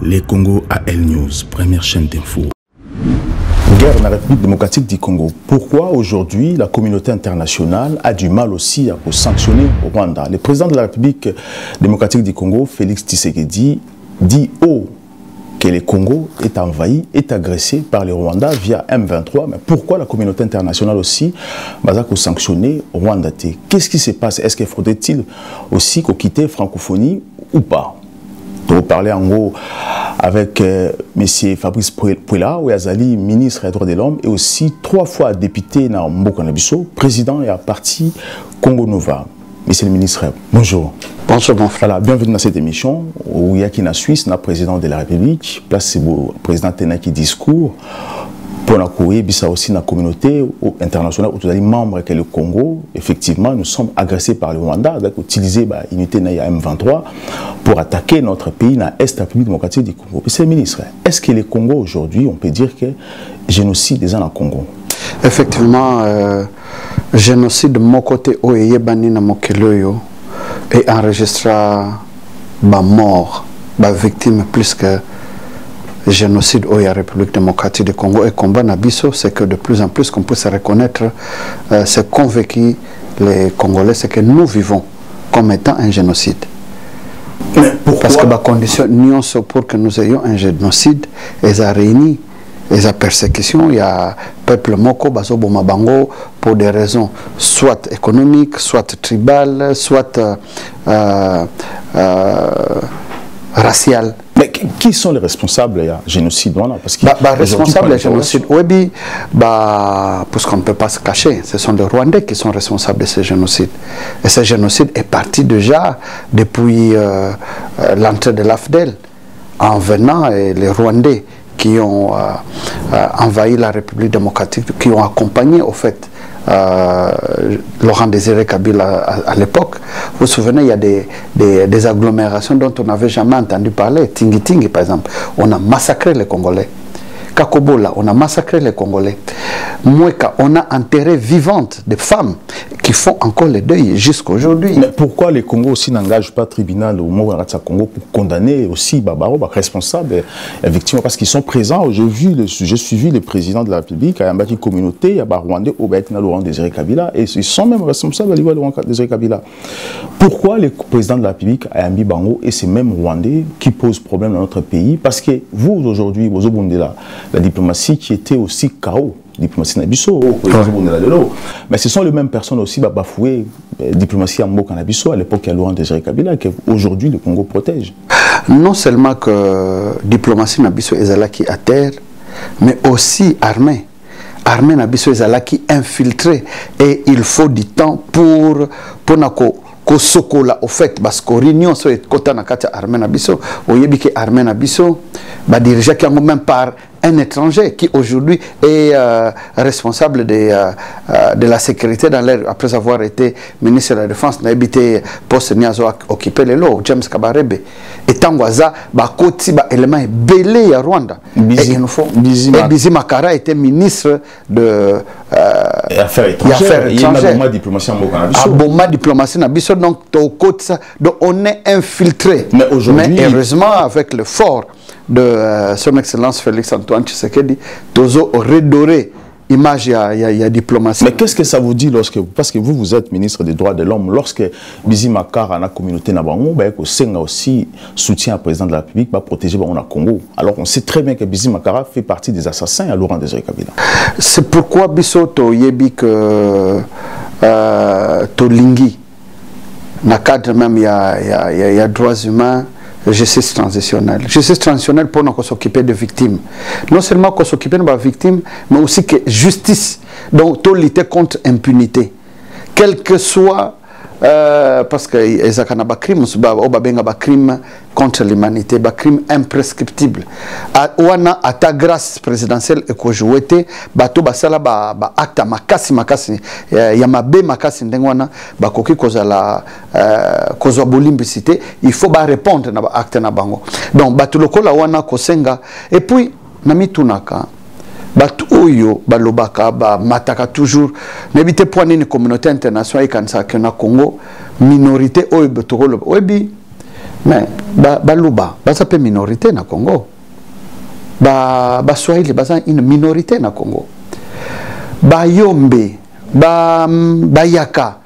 Les Congo AL News, première chaîne d'info. Guerre dans la République démocratique du Congo. Pourquoi aujourd'hui la communauté internationale a du mal aussi à sanctionner au Rwanda? Le président de la République démocratique du Congo, Félix Tshisekedi, dit haut que le Congo est envahi, est agressé par le Rwanda via M23. Mais pourquoi la communauté internationale aussi va sanctionner au Rwanda? Qu'est-ce qui se passe? Est-ce qu'il faudrait-il aussi qu'on quitte la francophonie ou pas? Pour parler en gros avec M. Fabrice Pouela, Ouazali, ministre des droits de l'homme, et aussi 3 fois député dans Mboka-Nabiso, président et à parti Congo Nova. Monsieur le ministre, bonjour. Bonjour mon frère. Voilà, bienvenue dans cette émission où il y a qui en Suisse, le président de la République, place le président Tenaki discours pour la courir, puis ça aussi dans la communauté internationale, où tous les membres que le Congo, effectivement, nous sommes agressés par le Rwanda, donc utiliser l'unité M23 pour attaquer notre pays dans l'Est de la République démocratique du Congo. Monsieur le ministre, est-ce que le Congo aujourd'hui, on peut dire que génocide est dans le Congo? Effectivement, génocide de mon côté, Oyeye Bani na Mokeloyo, et enregistra ma mort, ma victime plus que génocide au République démocratique du Congo et combat Nabiso, c'est que de plus en plus qu'on peut se reconnaître, c'est convaincu les Congolais, c'est que nous vivons comme étant un génocide. Mais pourquoi? Parce que la condition pour que nous ayons un génocide, ils ont réuni, ils ont persécution, il y a peuple Moko, Bazobo Mabango, pour des raisons soit économiques, soit tribales, soit raciales. Mais qui sont les responsables du génocide? Parce que responsables du génocide, oui, parce qu'on ne peut pas se cacher, ce sont les Rwandais qui sont responsables de ce génocide. Et ce génocide est parti déjà depuis l'entrée de l'AFDEL, en venant les Rwandais qui ont envahi la République démocratique, qui ont accompagné au fait Laurent Désiré Kabila à l'époque. Vous vous souvenez, il y a des agglomérations dont on n'avait jamais entendu parler. Tingi Tingi, par exemple. On a massacré les Congolais. Kakobola, on a massacré les Congolais. Moueka, on a enterré vivantes des femmes qui font encore le deuil jusqu'à aujourd'hui. Mais pourquoi les Congos aussi n'engagent pas le tribunal au Congo pour condamner aussi Babaro, responsables et victimes? Parce qu'ils sont présents. J'ai suivi le président de la République, à une communauté, à Rwandais, au Laurent Désiré Kabila, et ils sont même responsables à niveau de Laurent Désiré Kabila. Pourquoi le président de la République, Ayambi Bango, et ces mêmes Rwandais qui posent problème dans notre pays? Parce que vous, aujourd'hui, vous avez la diplomatie qui était aussi chaos, diplomatie Nabiso, mais ce sont les mêmes personnes aussi bafouées, diplomatie Mboka Nabiso, à l'époque il y a Laurent Désiré Kabila, qu'aujourd'hui le Congo protège. Non seulement que diplomatie Nabiso est à terre, mais aussi armée. Armée Nabiso est qui infiltrée, et il faut du temps pour Sokola, au fait, parce que réunion sur côté de l'armée Nabiso, au yebi que l'armée Nabiso, dirigé même par un étranger qui aujourd'hui est responsable de la sécurité dans l'air, après avoir été ministre de la Défense, n'a habité poste Niazo occupé les lots, James Kabarebe. Et Tangwaza, Koti, élément est belé à Rwanda. Bizi Makara était ministre de Affaires étrangères. Il y a une diplomatie en Boma diplomatie Nabiso, donc on est infiltré. Mais heureusement, avec le fort de son Excellence Félix Antoine Tshisekedi, Tozo aurait doré image il y a diplomatie. Mais qu'est-ce que ça vous dit parce que vous êtes ministre des droits de l'homme, lorsque Bizi Makara la communauté Nabango, a aussi soutien au président de la République pour protéger le Congo. Alors on sait très bien que Bizi Makara fait partie des assassins à Laurent Désiré Kabila. C'est pourquoi Bisoto Yebi que Tolingi, dans le cadre même il y a droits humains, justice transitionnelle. Justice transitionnelle pour nous s'occuper des victimes. Non seulement qu'on s'occupe des victimes, mais aussi que justice, donc tout lutter contre impunité. Quel que soit, parce que il y a des crimes contre l'humanité, des crimes imprescriptibles. À ta grâce présidentielle et que je souhaite, bato basala ba acte makasi ya mabe makasi ndengwana ba koki kozala kozwa bolimbicité, il faut ba répondre na ba acte na bango. Donc bato lokola wana kosenga, et puis nami tunaka bato oyo balobaka ba mataka toujours n'habite point une communauté internationale kanisa que na Congo minorité oyo betokolo obi Mais baluba baza pe minorité na Congo. Swahili baza une minorité na Congo. Yombe, Yaka,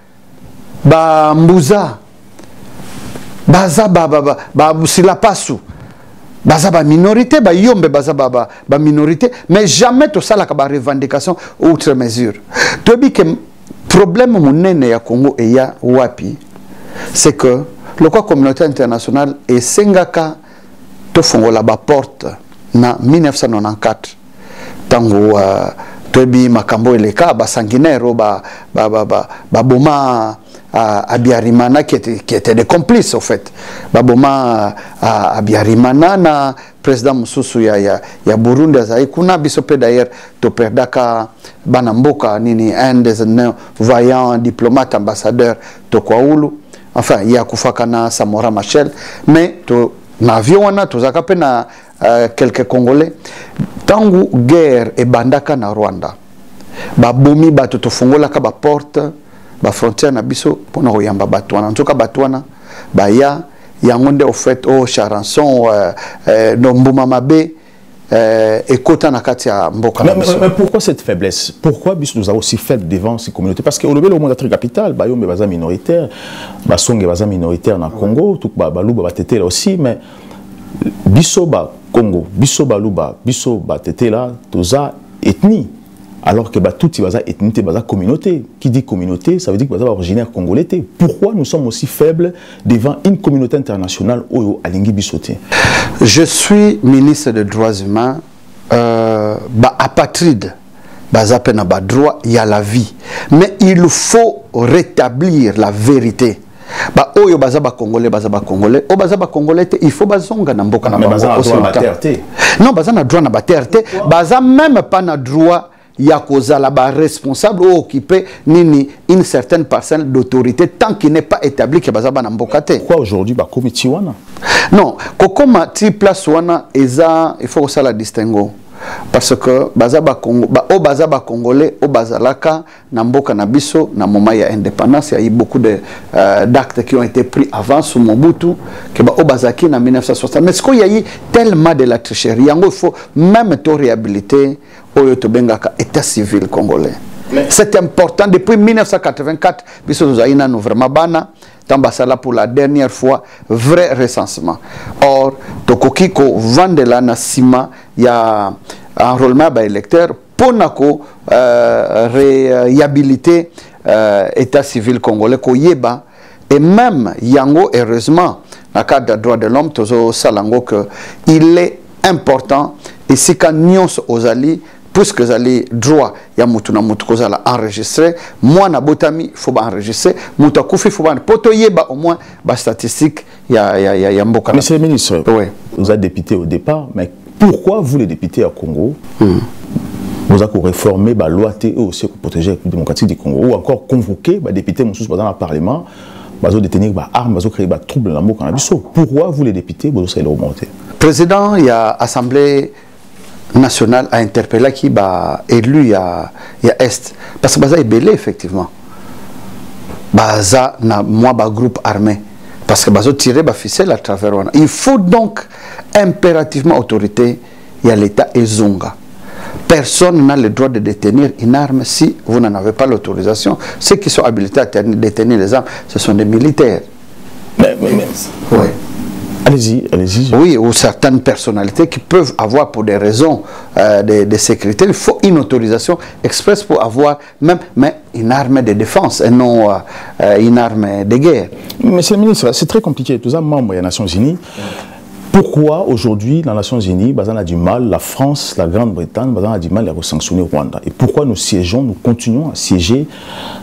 Mbuza, baza Silapasu, baza minorité, Yombe baza minorité, mais jamais tout ça la revendication outre mesure. Tu dis que le problème monene ya Congo et ya wapi, c'est que le communauté internationale est sengaka to fongola ba porte na 1994 tango tobi makambo eleka ba sanguinaire boma à Biarimana qui était des complices au fait baboma à Biarimana na président Mususu ya Burundi azai kuna bisope d'ailleurs to perdaka banamboka nini un des vaillants diplomates ambassadeurs to Kwaulu enfin il y a kufakana Samora Machel mais to na avion wana tozaka pe na quelques Congolais tangu guerre e bandaka na Rwanda babomi bato tofungolaka ba porte ba frontière na biso pona koyamba batwana nzoka batwana baya yango nde au fait au Charançon no mbuma mabe ekota na kati ya mboka na biso. Mais pourquoi cette faiblesse? Pourquoi biso nous avons aussi faible devant ces communautés? Parce que au level au monde de capitale bayombe baza minoritaire, basonge baza minoritaire na Congo, tout baluba batete là aussi, mais biso ba Congo, biso baluba, biso batete là, toza ethnie. Alors que tout baza ethnie, baza communauté. Qui dit communauté, ça veut dire que baza originaire congolais. Pourquoi nous sommes aussi faibles devant une communauté internationale oyo alingi bisoté? Je suis ministre des droits humains, apatride, baza pena ba droit, il y a la vie. Mais il faut rétablir la vérité. Oyo baza ba congolais, o baza ba congolais, il faut bazonga na mboka na bango. Baza na droit na terre. Non, baza na droit na ba terre, baza même pas na droit ya kozala ba responsable ou occupé nini une certaine parcelle d'autorité tant qu'il n'est pas établi que baza ba na mboka te. Pourquoi aujourd'hui ba komiti wana? Non, kokoma ti place wana eza il faut que ça la distingue. Parce que baza ba Congo o baza ba congolais o bazalaka na mboka na biso na moment ya indépendance il y a eu beaucoup de d'actes qui ont été pris avant sous Mobutu que ba o bazaki na 1960 mais ce qu'il y a eu tellement de la tricherie yango il faut même to réhabiliter oyo to bengaka état civil congolais. C'est important depuis 1984 biso tozaina no vraiment bana tambasala pour la dernière fois vrai recensement. Or tokokiko vandela na sima ya enrôlement ba électeur ponako réhabiliter état civil congolais ko yeba et même yango heureusement na cadre des droits de l'homme tozo salango que il est important et si quand nyons aux alliés puisque vous avez droit ya mutu na mutu kozala enregistrer moi na botami faut ba enregistrer mutu akufi faut ba poto yeba au moins ba statistique ya mboka. Monsieur le ministre, oui. Vous êtes député au départ, mais pourquoi vous les députés à Congo vous avez réformé la loi TE aussi pour protéger la démocratie du Congo ou encore convoqué les députés dans le Parlement pour détenir des armes, pour créer des troubles dans le mboka na biso? Pourquoi vous les députés vous allez remonter? Président, il y a assemblée national a interpellé qui ba élu ya est parce que baza est belé effectivement baza na moi ba groupe armé parce que bazo tirer ba ficelle à travers wana. Il faut donc impérativement autorité ya l'état ezonga. Personne n'a le droit de détenir une arme si vous n'en avez pas l'autorisation. Ceux qui sont habilités à détenir les armes, ce sont des militaires. Oui. Allez-y, allez-y. Oui, ou certaines personnalités qui peuvent avoir pour des raisons de sécurité, il faut une autorisation express pour avoir même une arme de défense et non une arme de guerre. Monsieur le ministre, c'est très compliqué. Tous les membres des Nations Unies. Pourquoi aujourd'hui, dans les Nations Unies, on a du mal, la France, la Grande-Bretagne, on a du mal à sanctionner le Rwanda? Et pourquoi nous siégeons, nous continuons à siéger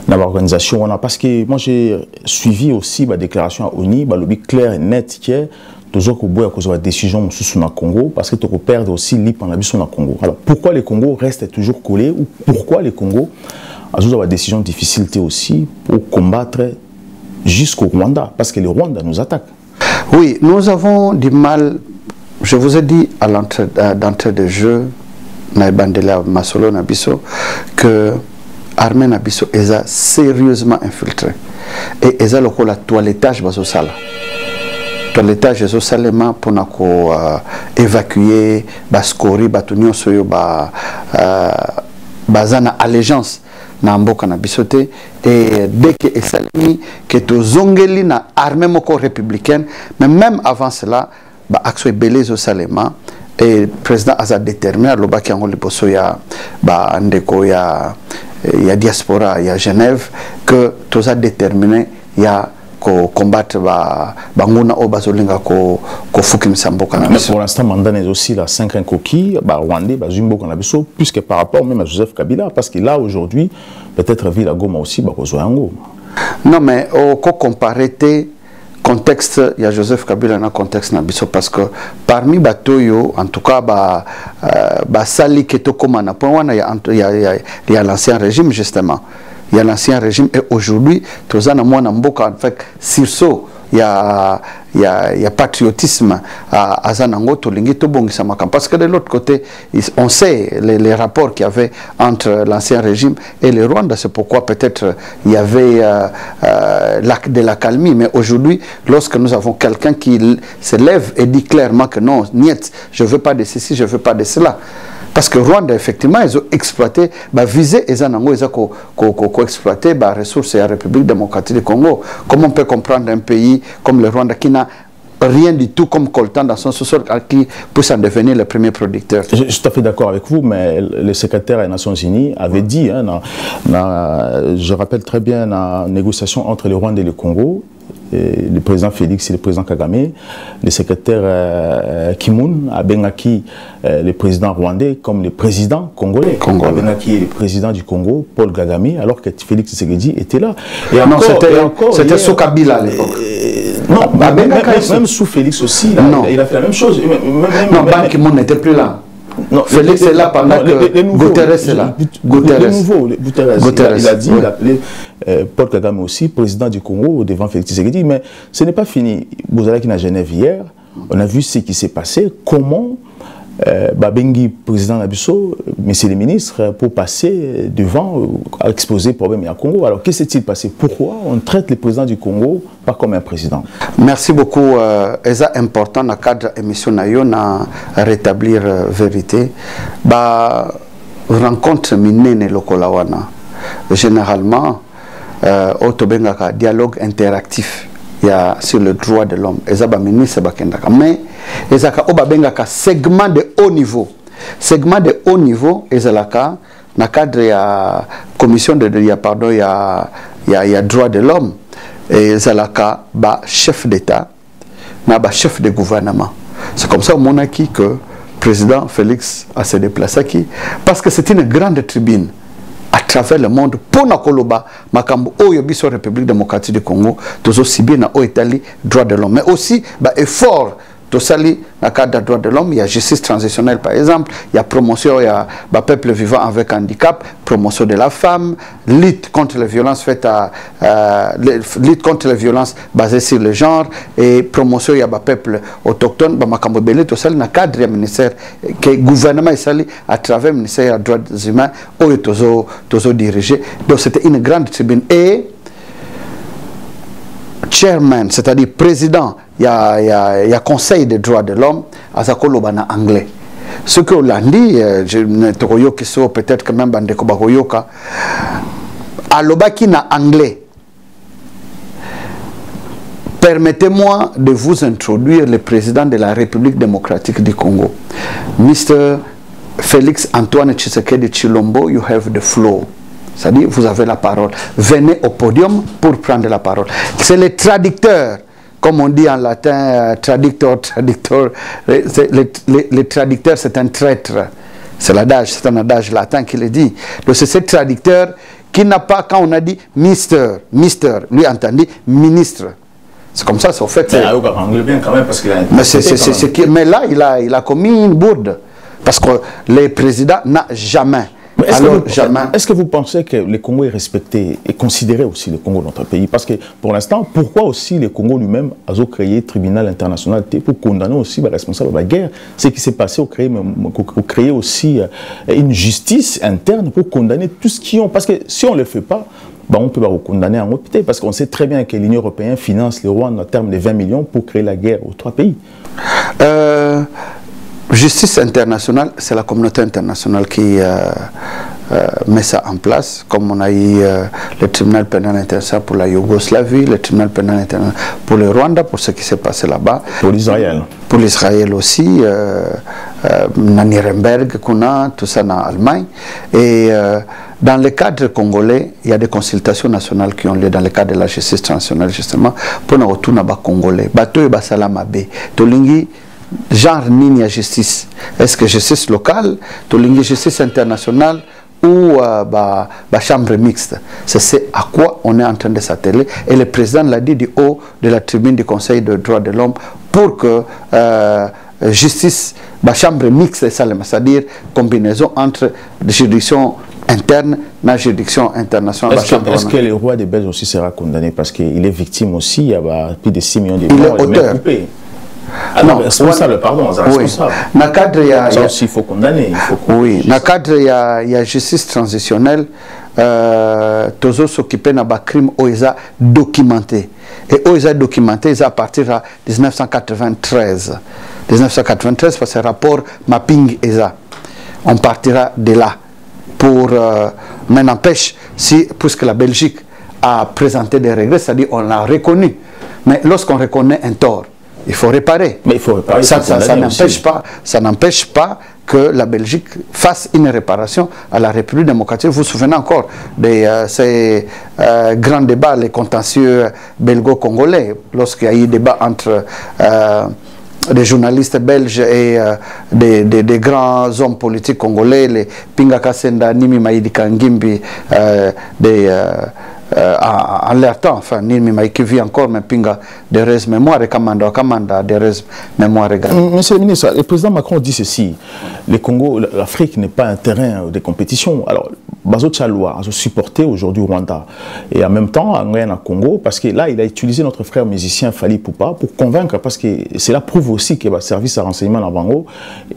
dans l'organisation? Parce que moi j'ai suivi aussi la déclaration à ONU, le lobby clair et net qui est toujours qu'on boit à cause de la décision sur le Congo, parce que tu peux perdre aussi l'IP en sur le Congo. Alors pourquoi les Congos restent toujours collés ou pourquoi les Congos ont des décisions difficiles aussi pour combattre jusqu'au Rwanda? Parce que le Rwanda nous attaque. Oui, nous avons du mal, je vous ai dit à l'entrée de jeu, Naibandela Masolo Nabiso, que l'armée Nabiso est sérieusement infiltrée. Et elle a le toilettage basosala. toilettage Jésus Salema pour évacuer baskori batunyo soyo bazana allégeance na mboka na bisote et dès que esalemi que tozongeli na armée moko républicaine mais même avant cela ba action ebele Jésus Salema et président aza déterminé lobaki yango liboso ya ba ndeko ya diaspora ya Genève que toza déterminé ya ko combattre banguna o bazolinga ko fukimisa mboka na biso. Pour l'instant mandat est aussi la 5 coquille Rwandais bazumbo na biso puisque par rapport même à Joseph Kabila parce que là aujourd'hui peut-être Villa Goma aussi bakozwa yango. Non mais au comparer contexte il y a Joseph Kabila na contexte na biso parce que parmi batoyo en tout cas sali keto koma na point wana il y a l'ancien régime justement. Il y a l'ancien régime et aujourd'hui, tous en mboka avec sursaut, il y a patriotisme à Zanango, Tolingi, Tobongisama. Parce que de l'autre côté, on sait les rapports qu'il y avait entre l'ancien régime et le Rwanda. C'est pourquoi peut-être il y avait de la calmie. Mais aujourd'hui, lorsque nous avons quelqu'un qui se lève et dit clairement que non, niet, je ne veux pas de ceci, je ne veux pas de cela. Parce que Rwanda, effectivement, ils ont exploité, visé, ils ont exploité les ressources de la République démocratique du Congo. Comment on peut comprendre un pays comme le Rwanda qui n'a rien du tout comme coltan dans son sous-sol qui puisse en devenir le premier producteur? Je suis tout à fait d'accord avec vous, mais le secrétaire des Nations Unies avait dit, je rappelle très bien la négociation entre le Rwanda et le Congo, le président Félix et le président Kagame, le secrétaire Kimoun a bengaki le président rwandais comme le président congolais. A bengaki le président du Congo, Paul Kagame, alors que Félix Tshisekedi était là. Et c'était sous Kabila à l'époque. Non, même sous Félix aussi, il a fait la même chose. Non, Ban Ki-moon n'était plus là. Non, Félix est là pendant que Guterres est là. Guterres, il a dit, il a appelé Paul Kagame aussi, président du Congo, devant Félix Tshisekedi. Mais ce n'est pas fini. Vous allez à Genève hier, on a vu ce qui s'est passé, comment Babengi, président Nabiso, messieurs les ministres, pour passer devant, à exposer le problème à Congo. Alors, qu'est-ce qui s'est passé? Pourquoi on traite le président du Congo pas comme un président? Merci beaucoup. C'est important dans le cadre de l'émission na rétablir vérité. Rencontre minene lokolawana. Généralement, autobengaka dialogue interactif. Il y a sur le droit de l'homme. Mais il y a un segment de haut niveau. Segment de haut niveau, il y a dans le cadre de la commission de droit de l'homme. Il y a un chef d'État, un chef de gouvernement. C'est comme ça au Monaki que le président Félix a se déplacé ici. Parce que c'est une grande tribune à travers le monde pour na koloba makambo oyo biso République démocratique du Congo tozo sibie na o Italie droit de l'homme mais aussi effort to sali na cadre de droit de l'homme il y a justice transitionnelle par exemple il y a promotion il y a peuple vivant avec handicap promotion de la femme lutte contre les violences faites lutte contre les violences basées sur le genre et promotion il y a peuple autochtone makambo belé to sali na cadre ministère que gouvernement sali à travers ministère des droits humains oyo tozo dirigé donc c'était une grande tribune et chairman, c'est-à-dire président, il y a conseil des droits de l'homme, à Zakoloba en anglais. Ce que l'on dit, peut-être que même Bandeko Bagoyoka, à l'Obaki en anglais. Permettez-moi de vous introduire le président de la République démocratique du Congo. Mr. Félix Antoine Tshisekedi Tshilombo, you have the floor. C'est-à-dire, vous avez la parole. Venez au podium pour prendre la parole. C'est le traducteur, comme on dit en latin, traducteur. Le traducteur, c'est un traître. C'est l'adage, c'est un adage latin qui le dit. Donc c'est ce traducteur qui n'a pas, quand on a dit Mister, lui entendit ministre. C'est comme ça, c'est au fait. Mais là, il a commis une bourde. Parce que le président n'a jamais. Est-ce que vous pensez que le Congo est respecté et considéré aussi, le Congo, notre pays? Parce que pour l'instant, pourquoi aussi le Congo lui-même a créé un tribunal international pour condamner aussi les responsables de la guerre? Ce qui s'est passé, créer aussi une justice interne pour condamner tout ce qu'ils ont. Parce que si on ne le fait pas, on peut pas condamner en hôpital. Parce qu'on sait très bien que l'Union européenne finance le Rwanda en termes de 20 millions pour créer la guerre aux 3 pays. Justice internationale, c'est la communauté internationale qui met ça en place, comme on a eu le tribunal pénal international pour la Yougoslavie, le tribunal pénal international pour le Rwanda, pour ce qui s'est passé là-bas. Pour l'Israël. Pour l'Israël aussi, dans Nuremberg, qu'on a, tout ça dans l'Allemagne. Et dans le cadre congolais, il y a des consultations nationales qui ont lieu dans le cadre de la justice transnationale, justement, pour nous retourner à Congolais. Bato et Basalamabe. Tolingi, genre nini à justice. Est-ce que justice locale, Tolingi justice internationale ou chambre mixte? C'est à quoi on est en train de s'atteler. Et le président l'a dit du haut de la tribune du Conseil des droits de l'homme pour que justice, chambre mixte, c'est-à-dire combinaison entre juridiction interne et la juridiction internationale. Est-ce que le roi des Belges aussi sera condamné parce qu'il est victime aussi, il y a plus de 6 millions de morts? Il est auteur. Ah non, responsable, pardon, responsable. Dans le cadre, ça aussi, il faut condamner. Oui, dans le cadre, il y a justice transitionnelle. Toujours s'occuper de crime OESA documenté. Et OESA documenté, c'est à partir de 1993. 1993, parce que le rapport mapping ESA. On partira de là. Mais n'empêche, puisque la Belgique a présenté des regrets, c'est-à-dire on l'a reconnu. Mais lorsqu'on reconnaît un tort, il faut réparer. Mais il faut réparer. Ça n'empêche pas que la Belgique fasse une réparation à la République démocratique. Vous vous souvenez encore de ces grands débats, les contentieux belgo-congolais, lorsqu'il y a eu débat entre des journalistes belges et des grands hommes politiques congolais, les Pinga Kasenda, Nimi Maïdi Kangimbi, en leur temps, enfin, Nimi Maïdi qui vit encore, mais Pinga de res mémoire et Kamanda de res mémoire. Monsieur le ministre, le président Macron dit ceci: le Congo, l'Afrique n'est pas un terrain de compétition. Alors, Bazo Tchaloua a supporté aujourd'hui Rwanda et en même temps en Congo, parce que là il a utilisé notre frère musicien Fally Poupa pour convaincre, parce que cela prouve aussi que le service de renseignement dans Bango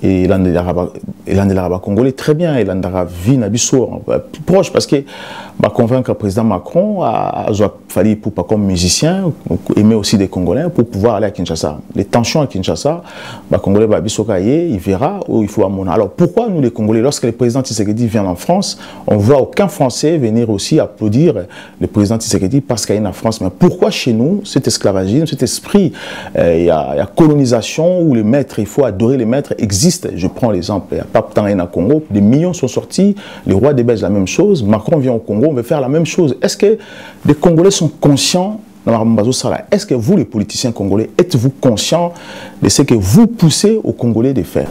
et l'Andelara congolais très bien, et l'Andara vit Nabiso proche, parce que convaincre le président Macron à Fally Poupa comme musicien, aimer aussi des Congolais pour pouvoir aller à Kinshasa. Les tensions à Kinshasa, les Congolais il verra où il faut amener. Alors pourquoi nous les Congolais, lorsque le président Tshisekedi vient en France, on ne voit aucun Français venir aussi applaudir le président Tshisekedi parce qu'il y a une France? Mais pourquoi chez nous, cet esclavagisme, cet esprit, il y a colonisation où les maîtres, il faut adorer les maîtres, existe? Je prends l'exemple, il n'y a pas de temps au Congo, des millions sont sortis, les rois des Belges la même chose, Macron vient au Congo, on veut faire la même chose. Est-ce que les Congolais sont conscients? Est-ce que vous, les politiciens congolais, êtes-vous conscients de ce que vous poussez aux Congolais de faire?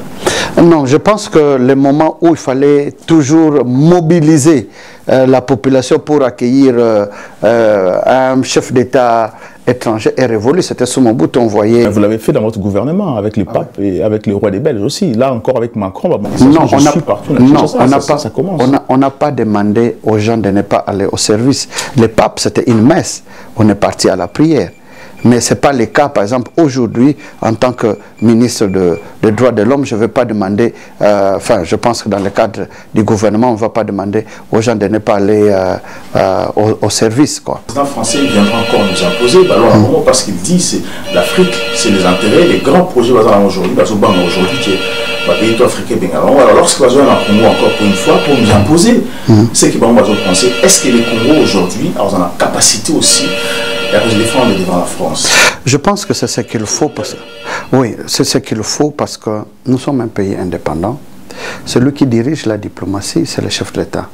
Non, je pense que le moment où il fallait toujours mobiliser la population pour accueillir un chef d'État étranger est révolu. C'était sur mon bout, on voyait... Vous l'avez fait dans votre gouvernement, avec le pape et avec le roi des Belges aussi. Là encore avec Macron, on n'a pas demandé aux gens de ne pas aller au service. Le pape, c'était une messe. On est parti à la prière. Mais ce n'est pas le cas, par exemple, aujourd'hui, en tant que ministre des droits de l'homme, je ne vais pas demander, je pense que dans le cadre du gouvernement, on ne va pas demander aux gens de ne pas aller au service. Quoi. Le président français viendra encore nous imposer, parce qu'il dit que l'Afrique, c'est les intérêts, les grands projets aujourd'hui, qui est pays africain. Alors lorsqu'il va jouer en Congo encore pour une fois, pour nous imposer, c'est qu'il va penser, est-ce que les Congos aujourd'hui ont la capacité aussi de défendre devant la France? Je pense que c'est ce qu'il faut, c'est ce qu'il faut parce que nous sommes un pays indépendant. Celui qui dirige la diplomatie, c'est le chef de l'État.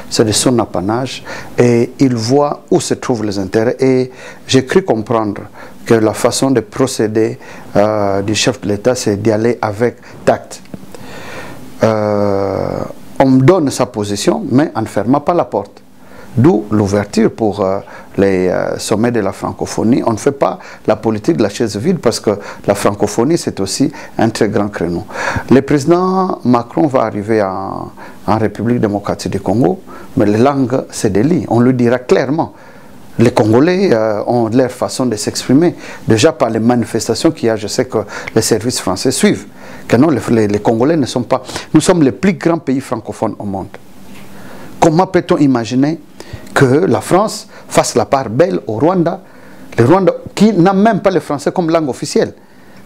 C'est de son apanage et il voit où se trouvent les intérêts. Et j'ai cru comprendre que la façon de procéder du chef de l'État, c'est d'y aller avec tact. On donne sa position, mais en ne fermant pas la porte. D'où l'ouverture pour les sommets de la francophonie. On ne fait pas la politique de la chaise vide parce que la francophonie, c'est aussi un très grand créneau. Le président Macron va arriver en République démocratique du Congo, mais les langues se délient, on le dira clairement. Les Congolais ont leur façon de s'exprimer, déjà par les manifestations qu'il y a. Je sais que les services français suivent, que non, les Congolais ne sont pas... Nous sommes le plus grand pays francophone au monde. Comment peut-on imaginer que la France fasse la part belle au Rwanda, le Rwanda qui n'a même pas le français comme langue officielle?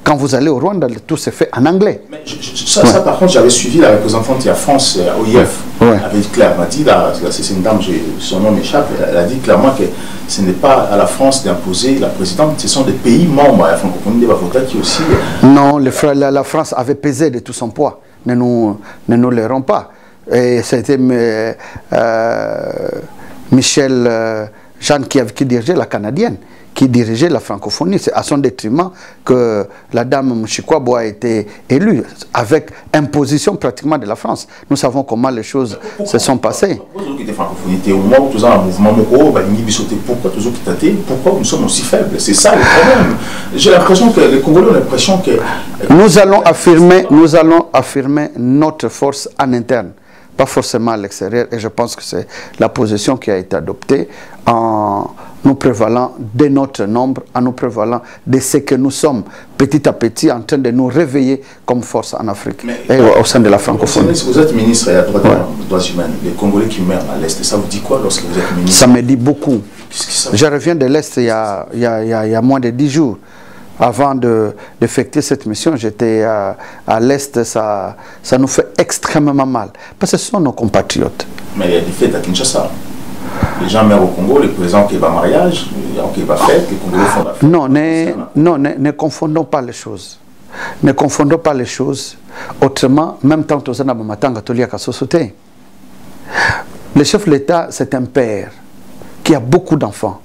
Quand vous allez au Rwanda, tout se fait en anglais. Mais ça, par contre, j'avais suivi la représentante il y a France, OIF, avec Claire m'a dit, c'est une dame, son nom m'échappe, elle a dit clairement que ce n'est pas à la France d'imposer la présidente, ce sont des pays membres, la francophonie de Bavota qui aussi... Non, la France avait pesé de tout son poids, ne nous l'airons pas. Et c'était Michel Jeanne qui dirigeait la canadienne, qui dirigeait la francophonie. C'est à son détriment que la dame Mouchikwabo a été élue, avec imposition pratiquement de la France. Nous savons comment les choses se sont passées. Pourquoi nous sommes aussi faibles? C'est ça le problème. J'ai l'impression que les Congolais ont l'impression que... Nous allons affirmer notre force en interne, pas forcément à l'extérieur, et je pense que c'est la position qui a été adoptée en nous prévalant de notre nombre, en nous prévalant de ce que nous sommes petit à petit en train de nous réveiller comme force en Afrique et au sein de la francophonie. Vous êtes ministre des droits humains, les Congolais qui meurent à l'Est, ça vous dit quoi lorsque vous êtes ministre? Ça me dit beaucoup. Je reviens de l'Est il y a moins de 10 jours. Avant d'effectuer cette mission, j'étais à l'Est, ça nous fait extrêmement mal. Parce que ce sont nos compatriotes. Mais il y a des fêtes à Kinshasa. Les gens meurent au Congo, les présidents qui vont mariage, qui vont fête, les Congolais font la fête. Ne confondons pas les choses. Ne confondons pas les choses. Autrement, même tant que nous avons le chef de l'État, c'est un père qui a beaucoup d'enfants.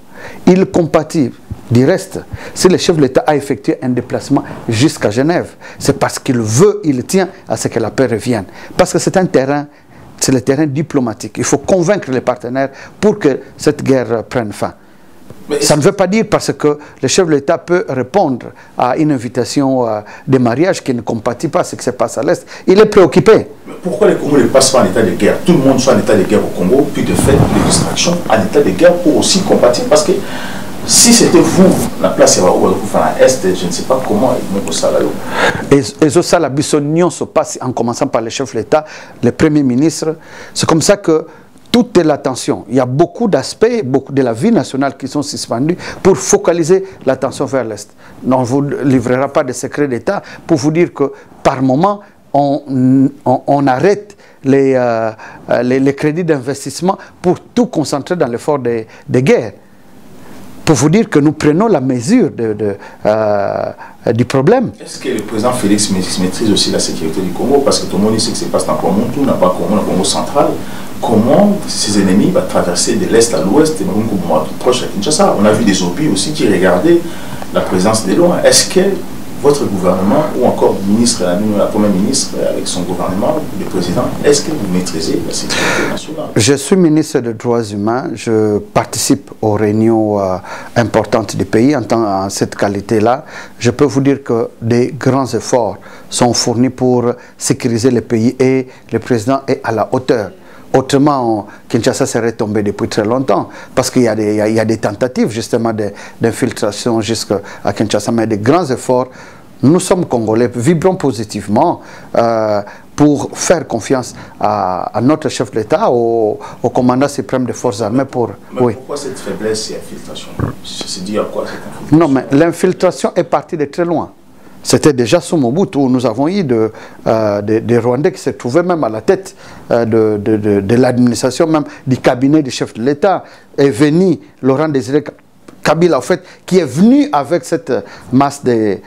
Il compatit. Du reste, si le chef de l'État a effectué un déplacement jusqu'à Genève, c'est parce qu'il veut, il tient à ce que la paix revienne. Parce que c'est un terrain, c'est le terrain diplomatique. Il faut convaincre les partenaires pour que cette guerre prenne fin. Ça ne veut pas dire parce que le chef de l'État peut répondre à une invitation de mariage qui ne compatit pas ce qui se passe à l'Est. Il est préoccupé. Mais pourquoi les Congolais ne passent pas en état de guerre? Tout le monde soit en état de guerre au Congo, puis de fait, les distractions en état de guerre pour aussi compatir. Parce que si c'était vous, la place est à l'Est, je ne sais pas comment vous ça et ça, la bisognon se passe en commençant par le chef de l'État, le Premier ministre. C'est comme ça que toute l'attention, il y a beaucoup d'aspects, beaucoup de la vie nationale qui sont suspendus pour focaliser l'attention vers l'Est. On ne vous livrera pas de secrets d'État pour vous dire que par moment, on arrête les crédits d'investissement pour tout concentrer dans l'effort de guerre. Pour vous dire que nous prenons la mesure du problème. Est-ce que le président Félix maîtrise aussi la sécurité du Congo? Parce que tout le monde sait que c'est pas dans Congo, n'a pas Congo, Congo central. Comment ses ennemis vont traverser de l'Est à l'Ouest et même proche à Kinshasa? On a vu des obus aussi qui regardaient la présence des loin. Est-ce que votre gouvernement, ou encore le ministre, la première ministre avec son gouvernement, le président, est-ce que vous maîtrisez la sécurité nationale? Je suis ministre des droits humains, je participe aux réunions importantes du pays en cette qualité-là. Je peux vous dire que des grands efforts sont fournis pour sécuriser le pays et le président est à la hauteur. Autrement, Kinshasa serait tombé depuis très longtemps, parce qu'il y a des tentatives justement d'infiltration jusqu'à Kinshasa, mais des grands efforts. Nous sommes Congolais, vibrons positivement pour faire confiance à notre chef de l'État, au commandant suprême des forces armées. Mais pourquoi cette faiblesse et infiltration? C'est dit à quoi cette infiltration? Non, mais l'infiltration est partie de très loin. C'était déjà sous Mobutu où nous avons eu des Rwandais qui se trouvaient même à la tête de l'administration, même du cabinet du chef de l'État. Est venu Laurent Désiré Kabila, en fait, qui est venu avec cette masse des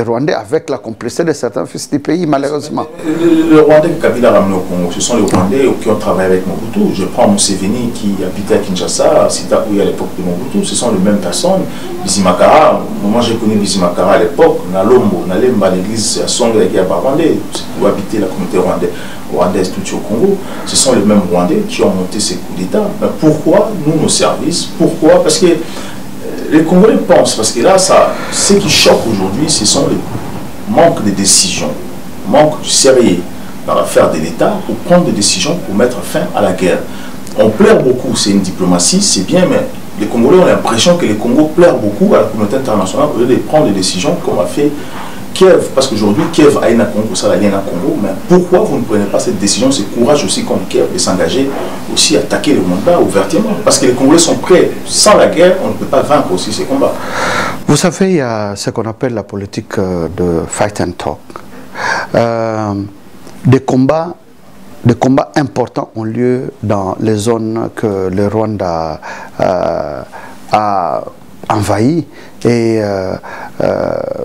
Rwandais, avec la complicité de certains fils du pays, malheureusement. Le Rwandais que Kabila a ramené au Congo, ce sont les Rwandais qui ont travaillé avec Mobutu. Je prends Museveni qui habitait à Kinshasa, Sitakoui à l'époque de Mobutu, ce sont les mêmes personnes. Bizimakara, moi j'ai connu Bizimakara à l'époque, Nalombo, Nalemba, l'église à Songa qui a Rwandais, où habitait la communauté rwandaise tout au Congo. Ce sont les mêmes Rwandais qui ont monté ces coups d'État. Pourquoi nous, nos services? Pourquoi? Parce que les Congolais pensent, parce que là, ce qui choque aujourd'hui, ce sont les manques de décisions, manque du sérieux dans l'affaire de l'État pour prendre des décisions pour mettre fin à la guerre. On pleure beaucoup, c'est une diplomatie, c'est bien, mais les Congolais ont l'impression que les Congos pleurent beaucoup à la communauté internationale au lieu de prendre des décisions comme a fait Kiev, parce qu'aujourd'hui Kiev a une Congo, ça a rien à Congo, mais pourquoi vous ne prenez pas cette décision, ce courage aussi comme Kiev de s'engager aussi à attaquer le mandat ouvertement? Parce que les Congolais sont prêts, sans la guerre, on ne peut pas vaincre aussi ces combats. Vous savez, il y a ce qu'on appelle la politique de fight and talk. Des combats importants ont lieu dans les zones que le Rwanda a envahies et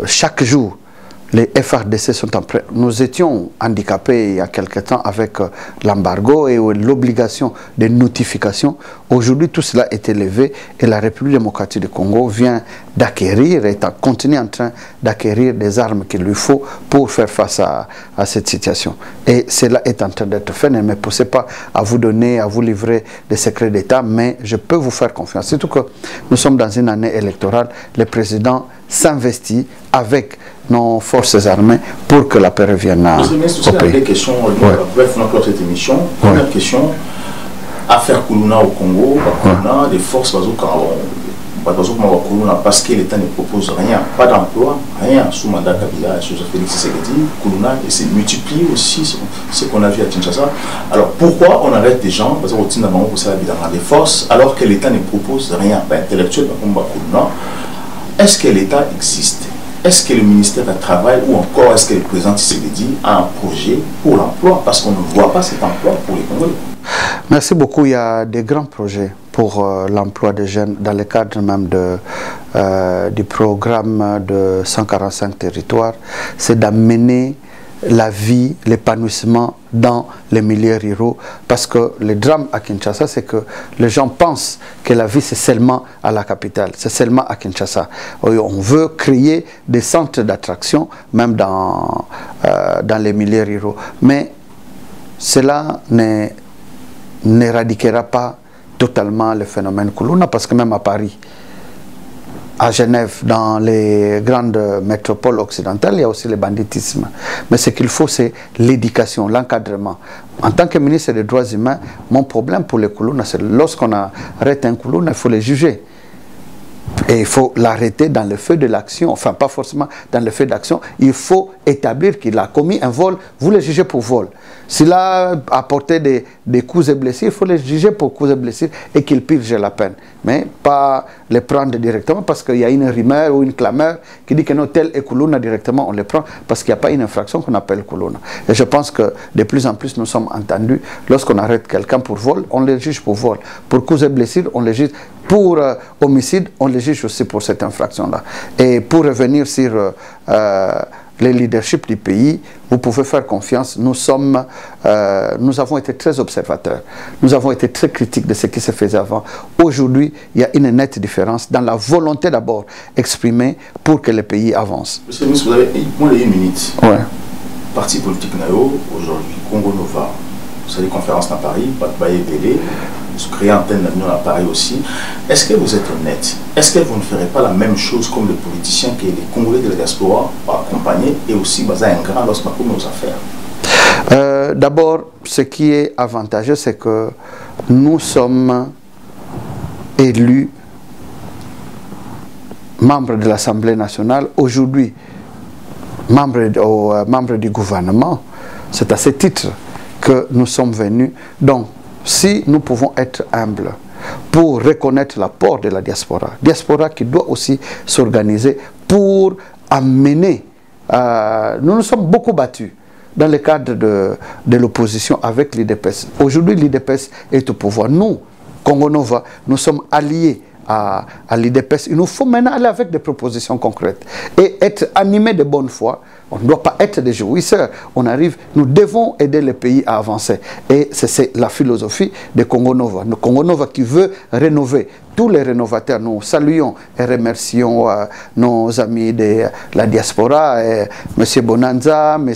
chaque jour, les FRDC sont en train... Nous étions handicapés il y a quelque temps avec l'embargo et l'obligation de notification. Aujourd'hui, tout cela est élevé et la République démocratique du Congo vient d'acquérir, et continue en train d'acquérir des armes qu'il lui faut pour faire face à cette situation. Et cela est en train d'être fait. Ne me poussez pas à vous donner, à vous livrer des secrets d'État, mais je peux vous faire confiance. Surtout que nous sommes dans une année électorale. Le président s'investit avec nos forces armées pour que la paix revienne au pays. Des questions, bref, on a clore cette émission. Première question, affaire Koulouna au Congo, Koulouna, des forces parce que l'État ne propose rien, pas d'emploi, rien sous mandat Kabila, sous Félix Tshisekedi. Koulouna et c'est multiplié aussi ce qu'on a vu à Kinshasa. Alors pourquoi on arrête des gens, parce qu'on des forces, alors que l'État ne propose rien, intellectuel, Koulouna? Est-ce que l'État existe? Est-ce que le ministère du Travail ou encore est-ce que le président Tshisekedi a un projet pour l'emploi? Parce qu'on ne voit pas cet emploi pour les Congolais. Merci beaucoup. Il y a des grands projets pour l'emploi des jeunes dans le cadre même du programme de 145 territoires. C'est d'amener la vie, l'épanouissement dans les milieux ruraux, parce que le drame à Kinshasa, c'est que les gens pensent que la vie c'est seulement à la capitale, c'est seulement à Kinshasa. On veut créer des centres d'attraction même dans les milieux ruraux, mais cela n'éradiquera pas totalement le phénomène Koulouna, parce que même à Paris, à Genève, dans les grandes métropoles occidentales, il y a aussi le banditisme. Mais ce qu'il faut, c'est l'éducation, l'encadrement. En tant que ministre des Droits humains, mon problème pour les Koulouna, c'est lorsqu'on arrête un Koulouna, il faut les juger. Et il faut l'arrêter dans le feu de l'action, enfin pas forcément dans le feu d'action, il faut établir qu'il a commis un vol, vous le jugez pour vol. S'il a apporté des coups et blessures, il faut le juger pour coups et blessures et qu'il purge la peine. Mais pas les prendre directement parce qu'il y a une rumeur ou une clameur qui dit que non, tel est Koulouna, directement on les prend parce qu'il n'y a pas une infraction qu'on appelle Koulouna. Et je pense que de plus en plus nous sommes entendus, lorsqu'on arrête quelqu'un pour vol, on le juge pour vol. Pour coups et blessures, on le juge. Pour homicide, on les juge aussi pour cette infraction-là. Et pour revenir sur le leadership du pays, vous pouvez faire confiance. Nous avons été très observateurs. Nous avons été très critiques de ce qui se faisait avant. Aujourd'hui, il y a une nette différence dans la volonté d'abord exprimée pour que le pays avance. Monsieur le ministre, vous avez moins d'une minute. Ouais. Parti politique Nayo, aujourd'hui, Congo Nova. Vous savez, conférence à Paris, Batbaye Bélé. Créer antenne d'avenir à Paris aussi. Est-ce que vous êtes honnête? Est-ce que vous ne ferez pas la même chose comme les politiciens que les Congolais de la diaspora ont accompagné et aussi un grand lorsqu'on a nos affaires? D'abord, ce qui est avantageux, c'est que nous sommes élus membres de l'Assemblée nationale, aujourd'hui membres du gouvernement. C'est à ce titre que nous sommes venus. Donc, si nous pouvons être humbles pour reconnaître l'apport de la diaspora qui doit aussi s'organiser pour amener, nous nous sommes beaucoup battus dans le cadre de l'opposition avec l'IDPS. Aujourd'hui, l'IDPS est au pouvoir. Nous, Congo Nova, nous sommes alliés à l'IDPS. Il nous faut maintenant aller avec des propositions concrètes et être animé de bonne foi. On ne doit pas être des jouisseurs. On arrive, nous devons aider le pays à avancer. Et c'est la philosophie de Congo Nova. Le Congo Nova qui veut rénover. Tous les rénovateurs, nous saluons et remercions nos amis de la diaspora, M. Bonanza, M.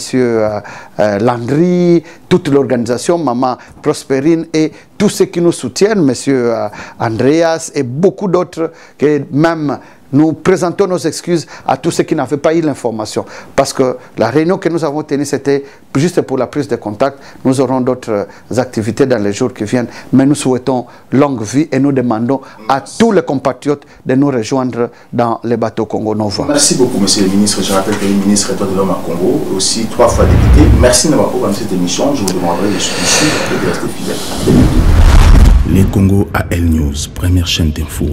Landry, toute l'organisation, Maman Prosperine et tous ceux qui nous soutiennent, M. Andreas et beaucoup d'autres que même nous présentons nos excuses à tous ceux qui n'avaient pas eu l'information. Parce que la réunion que nous avons tenue, c'était juste pour la prise de contact. Nous aurons d'autres activités dans les jours qui viennent. Mais nous souhaitons longue vie et nous demandons à tous les compatriotes de nous rejoindre dans les bateaux Congo Nova. Merci beaucoup, monsieur le ministre. Je rappelle que le ministre est de l'homme à Congo, aussi 3 fois député. Merci d'avoir pour cette émission. Je vous demanderai de suivre et de rester fidèle. Les Congo AL News, première chaîne d'info.